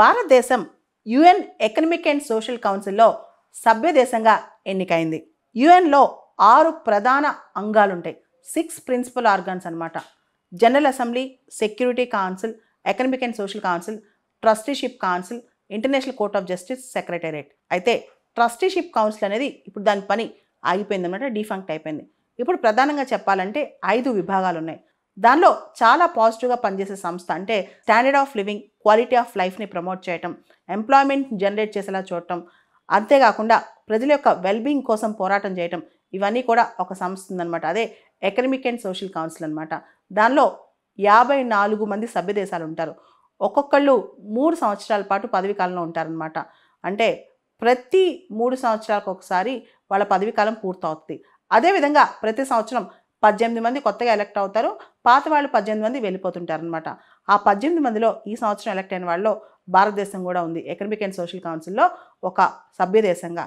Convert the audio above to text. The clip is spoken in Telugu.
భారతదేశం యుఎన్ ఎకనమిక్ అండ్ సోషల్ కౌన్సిల్లో సభ్య దేశంగా ఎన్నికైంది. యుఎన్లో 6 ప్రధాన అంగాలుంటాయి. 6 ప్రిన్సిపల్ ఆర్గాన్స్ అన్నమాట. General assembly, security council, economic and social council, trusteeship council, international court of justice, secretariat. అయితే ట్రస్టీషిప్ కౌన్సిల్ అనేది ఇప్పుడు దాని పని ఆగిపోయింది అనమాట, డిఫంక్ట్ అయిపోయింది. ఇప్పుడు ప్రధానంగా చెప్పాలంటే 5 విభాగాలు ఉన్నాయి. దానిలో చాలా పాజిటివ్గా పనిచేసే సంస్థ అంటే standard of living, quality of లైఫ్ని ప్రమోట్ చేయటం, ఎంప్లాయ్మెంట్ జనరేట్ చేసేలా చూడటం, అంతేకాకుండా ప్రజల యొక్క వెల్బీయింగ్ కోసం పోరాటం చేయటం, ఇవన్నీ కూడా ఒక సంస్థ ఉందన్నమాట. అదే ఎకనమిక్ అండ్ సోషల్ కౌన్సిల్ అనమాట. దానిలో 54 మంది సభ్య దేశాలు ఉంటారు. ఒక్కొక్కళ్ళు 3 సంవత్సరాల పాటు పదవీ కాలంలో ఉంటారనమాట. అంటే ప్రతి 3 సంవత్సరాలకు ఒకసారి వాళ్ళ పదవీ కాలం పూర్తవుతుంది. అదేవిధంగా ప్రతి సంవత్సరం 18 మంది కొత్తగా ఎలక్ట్ అవుతారు. పాత వాళ్ళు 18 మంది వెళ్ళిపోతుంటారనమాట. ఆ 18 మందిలో ఈ సంవత్సరం ఎలక్ట్ అయిన వాళ్ళలో భారతదేశం కూడా ఉంది. ఎకనమిక్ అండ్ సోషల్ కౌన్సిల్లో ఒక సభ్య దేశంగా.